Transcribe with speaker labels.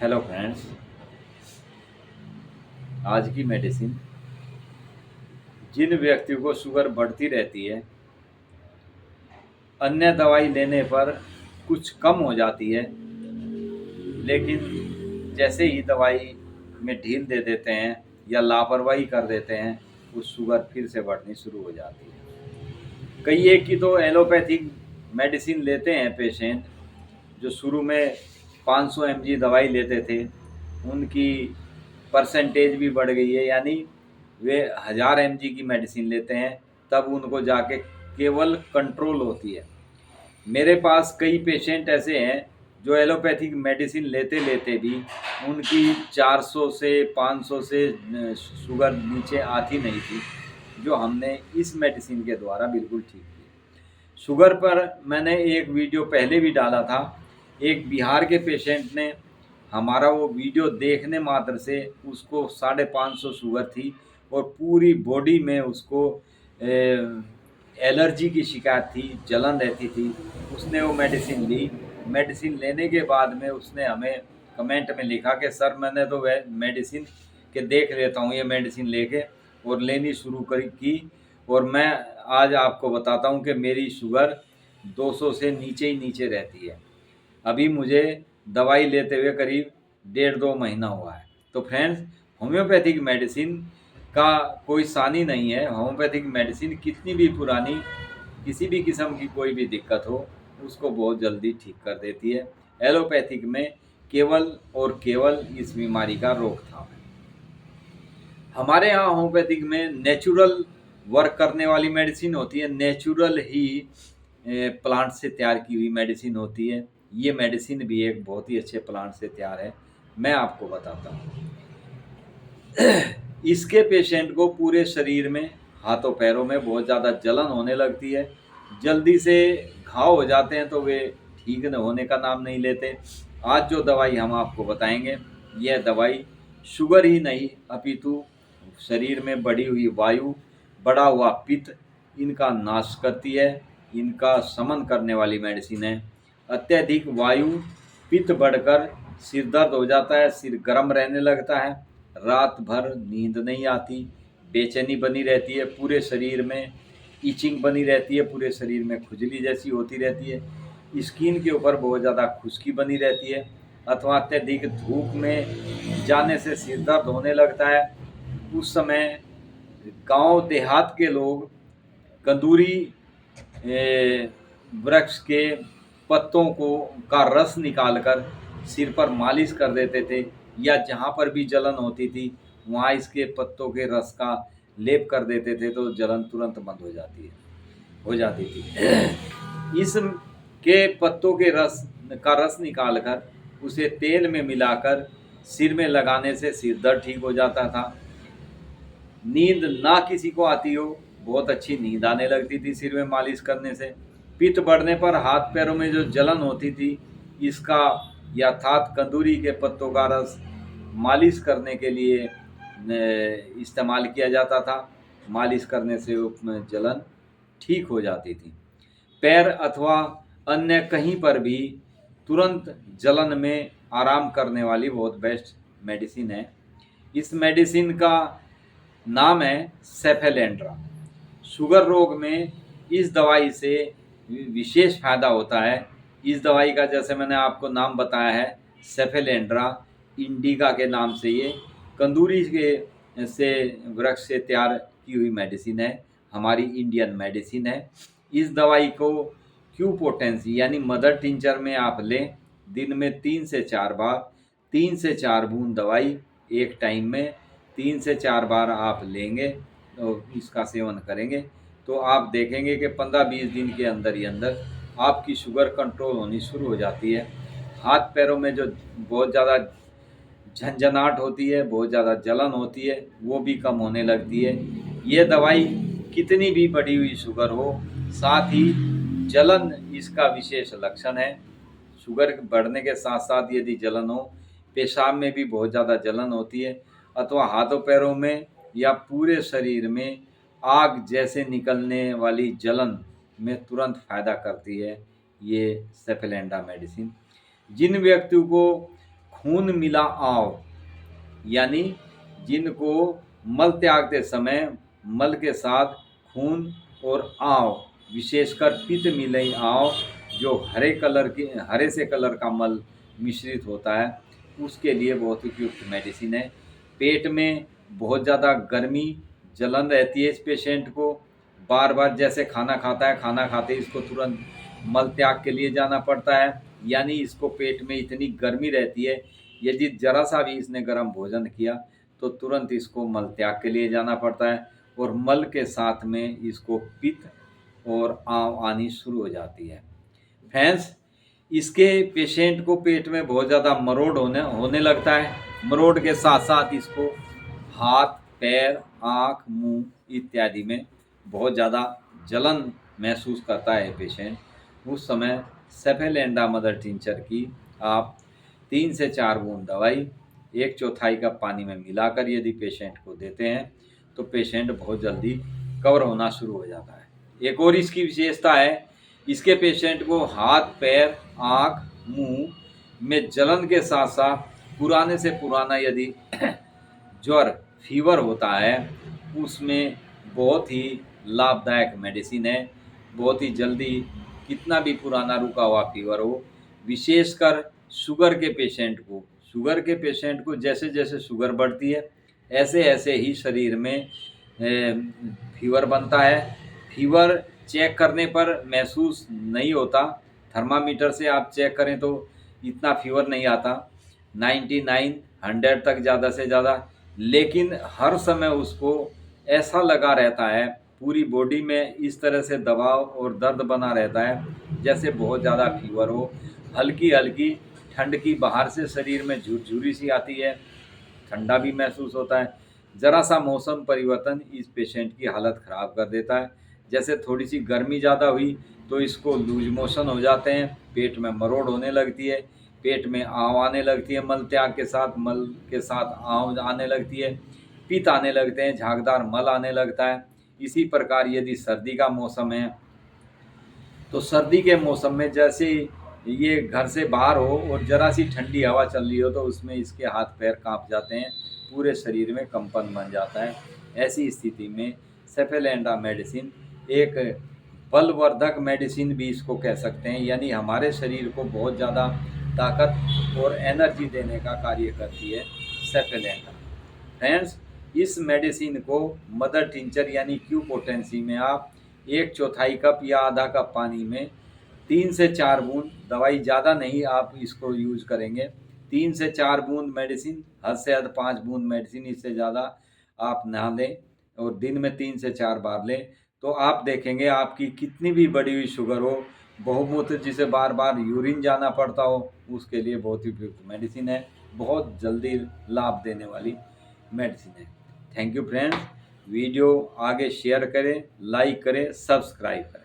Speaker 1: Hello friends, आज की medicine जिन व्यक्तियों को शुगर बढ़ती रहती है, अन्य दवाई लेने पर कुछ कम हो जाती है, लेकिन जैसे ही दवाई में ढील दे देते हैं या लापरवाही कर देते हैं, वो शुगर फिर से बढ़नी शुरू हो जाती है। कई एक की तो एलोपैथिक मेडिसिन लेते हैं पेशेंट, जो शुरू में 500 mg दवाई लेते थे, उनकी परसेंटेज भी बढ़ गई है, यानी वे 1000 mg की मेडिसिन लेते हैं, तब उनको जाके केवल कंट्रोल होती है। मेरे पास कई पेशेंट ऐसे हैं जो एलोपैथिक मेडिसिन लेते लेते भी उनकी 400 से 500 से शुगर नीचे आती नहीं थी, जो हमने इस मेडिसिन के द्वारा बिल्कुल ठीक की। शुगर पर मैंने एक वीडियो पहले भी डाला था। एक बिहार के पेशेंट ने हमारा वो वीडियो देखने मात्र से उसको 550 शुगर थी और पूरी बॉडी में उसको एलर्जी की शिकायत थी, जलन रहती थी। उसने वो मेडिसिन ली। मेडिसिन लेने के बाद में उसने हमें कमेंट में लिखा कि सर, मैंने तो वह मेडिसिन के देख लेता हूँ ये मेडिसिन लेके, और लेनी शुरू की, और मैं आज आपको बताता हूँ कि मेरी शुगर 200 से नीचे ही नीचे रहती है। अभी मुझे दवाई लेते हुए करीब 1.5-2 महीना हुआ है। तो फ्रेंड्स, होम्योपैथिक मेडिसिन का कोई सानी नहीं है। होम्योपैथिक मेडिसिन कितनी भी पुरानी, किसी भी किस्म की कोई भी दिक्कत हो, उसको बहुत जल्दी ठीक कर देती है। एलोपैथिक में केवल और केवल इस बीमारी का रोकथाम है। हमारे यहाँ होम्योपैथिक में नेचुरल वर्क करने वाली मेडिसिन होती है, नेचुरल ही प्लांट से तैयार की हुई मेडिसिन होती है। ये मेडिसिन भी एक बहुत ही अच्छे प्लांट से तैयार है, मैं आपको बताता हूँ। इसके पेशेंट को पूरे शरीर में, हाथों पैरों में बहुत ज़्यादा जलन होने लगती है, जल्दी से घाव हो जाते हैं, तो वे ठीक न होने का नाम नहीं लेते। आज जो दवाई हम आपको बताएंगे, यह दवाई शुगर ही नहीं अपितु शरीर में बढ़ी हुई वायु, बढ़ा हुआ पित्त, इनका नाश करती है, इनका शमन करने वाली मेडिसिन है। अत्यधिक वायु पित्त बढ़कर सिर दर्द हो जाता है, सिर गर्म रहने लगता है, रात भर नींद नहीं आती, बेचैनी बनी रहती है, पूरे शरीर में इचिंग बनी रहती है, पूरे शरीर में खुजली जैसी होती रहती है, स्किन के ऊपर बहुत ज़्यादा खुश्की बनी रहती है, अथवा अत्यधिक धूप में जाने से सिर दर्द होने लगता है। उस समय गांव देहात के लोग कंदूरी वृक्ष के पत्तों को का रस निकालकर सिर पर मालिश कर देते थे, या जहाँ पर भी जलन होती थी वहाँ इसके पत्तों के रस का लेप कर देते थे, तो जलन तुरंत बंद हो जाती थी। इस के पत्तों के रस निकालकर उसे तेल में मिलाकर सिर में लगाने से सिर दर्द ठीक हो जाता था। नींद ना किसी को आती हो, बहुत अच्छी नींद आने लगती थी सिर में मालिश करने से। पित्त बढ़ने पर हाथ पैरों में जो जलन होती थी, इसका यथार्थ कंदूरी के पत्तों का रस मालिश करने के लिए इस्तेमाल किया जाता था। मालिश करने से उसमें जलन ठीक हो जाती थी। पैर अथवा अन्य कहीं पर भी तुरंत जलन में आराम करने वाली बहुत बेस्ट मेडिसिन है। इस मेडिसिन का नाम है सेफेलेंड्रा। शुगर रोग में इस दवाई से विशेष फायदा होता है। इस दवाई का, जैसे मैंने आपको नाम बताया है, सेफेलेंड्रा इंडिका के नाम से, ये कंदूरी के से वृक्ष से तैयार की हुई मेडिसिन है, हमारी इंडियन मेडिसिन है। इस दवाई को क्यू पोटेंसी यानी मदर टिंचर में आप लें, दिन में 3 से 4 बार, 3 से 4 बूंद दवाई एक टाइम में 3 से 4 बार आप लेंगे, तो इसका सेवन करेंगे, तो आप देखेंगे कि 15-20 दिन के अंदर ही अंदर आपकी शुगर कंट्रोल होनी शुरू हो जाती है। हाथ पैरों में जो बहुत ज़्यादा झंझनाहट होती है, बहुत ज़्यादा जलन होती है, वो भी कम होने लगती है। ये दवाई कितनी भी बढ़ी हुई शुगर हो, साथ ही जलन इसका विशेष लक्षण है। शुगर बढ़ने के साथ साथ यदि जलन हो, पेशाब में भी बहुत ज़्यादा जलन होती है, अथवा हाथों पैरों में या पूरे शरीर में आग जैसे निकलने वाली जलन में तुरंत फ़ायदा करती है ये सेफेलेंडा मेडिसिन। जिन व्यक्तियों को खून मिला आव, यानी जिनको मल त्यागते समय मल के साथ खून और आव, विशेषकर पित्त मिलई आव, जो हरे से कलर का मल मिश्रित होता है, उसके लिए बहुत उपयुक्त मेडिसिन है। पेट में बहुत ज़्यादा गर्मी जलन रहती है इस पेशेंट को, बार बार जैसे खाना खाता है, खाना खाते इसको तुरंत मल त्याग के लिए जाना पड़ता है, यानी इसको पेट में इतनी गर्मी रहती है, यदि जरा सा भी इसने गर्म भोजन किया तो तुरंत इसको मल त्याग के लिए जाना पड़ता है, और मल के साथ में इसको पित्त और आंव आनी शुरू हो जाती है। फ्रेंड्स, इसके पेशेंट को पेट में बहुत ज़्यादा मरोड़ होने लगता है। मरोड़ के साथ साथ इसको हाथ, पैर, आँख, मुंह इत्यादि में बहुत ज़्यादा जलन महसूस करता है पेशेंट। उस समय सेफेलेंडा मदर टिंचर की आप 3 से 4 बूंद दवाई 1/4 कप पानी में मिलाकर यदि पेशेंट को देते हैं तो पेशेंट बहुत जल्दी कवर होना शुरू हो जाता है। एक और इसकी विशेषता है, इसके पेशेंट को हाथ, पैर, आँख, मुंह में जलन के साथ साथ पुराने से पुराना यदि ज्वर, फीवर होता है, उसमें बहुत ही लाभदायक मेडिसिन है। बहुत ही जल्दी कितना भी पुराना रुका हुआ फीवर हो, विशेषकर शुगर के पेशेंट को जैसे जैसे शुगर बढ़ती है ऐसे ऐसे ही शरीर में फीवर बनता है। फीवर चेक करने पर महसूस नहीं होता, थर्मामीटर से आप चेक करें तो इतना फीवर नहीं आता, 99, 100 तक ज़्यादा से ज़्यादा, लेकिन हर समय उसको ऐसा लगा रहता है, पूरी बॉडी में इस तरह से दबाव और दर्द बना रहता है जैसे बहुत ज़्यादा फीवर हो। हल्की हल्की ठंड की बाहर से शरीर में झुरझुरी सी आती है, ठंडा भी महसूस होता है। ज़रा सा मौसम परिवर्तन इस पेशेंट की हालत ख़राब कर देता है। जैसे थोड़ी सी गर्मी ज़्यादा हुई तो इसको लूज मोशन हो जाते हैं, पेट में मरोड़ होने लगती है, पेट में आँव आने लगती है, मल त्याग के साथ मल के साथ आँव आने लगती है, पित्त आने लगते हैं, झागदार मल आने लगता है। इसी प्रकार यदि सर्दी का मौसम है तो सर्दी के मौसम में जैसे ये घर से बाहर हो और ज़रा सी ठंडी हवा चल रही हो तो उसमें इसके हाथ पैर कांप जाते हैं, पूरे शरीर में कंपन बन जाता है। ऐसी स्थिति में सेफेलेंडा मेडिसिन एक बलवर्धक मेडिसिन भी इसको कह सकते हैं, यानी हमारे शरीर को बहुत ज़्यादा ताकत और एनर्जी देने का कार्य करती है सेफेलेंडा। फ्रेंड्स, इस मेडिसिन को मदर टिंचर यानी क्यू पोटेंसी में आप 1/4 कप या आधा कप पानी में 3 से 4 बूंद दवाई, ज़्यादा नहीं आप इसको यूज करेंगे, 3 से 4 बूंद मेडिसिन, हद से हद 5 बूंद मेडिसिन, इससे ज़्यादा आप ना लें और दिन में 3 से 4 बार लें, तो आप देखेंगे आपकी कितनी भी बढ़ी हुई शुगर हो, बहुमूत्र जिसे बार बार यूरिन जाना पड़ता हो, उसके लिए बहुत ही उपयुक्त मेडिसिन है, बहुत जल्दी लाभ देने वाली मेडिसिन है। थैंक यू फ्रेंड्स, वीडियो आगे शेयर करें, लाइक करें, सब्सक्राइब करें।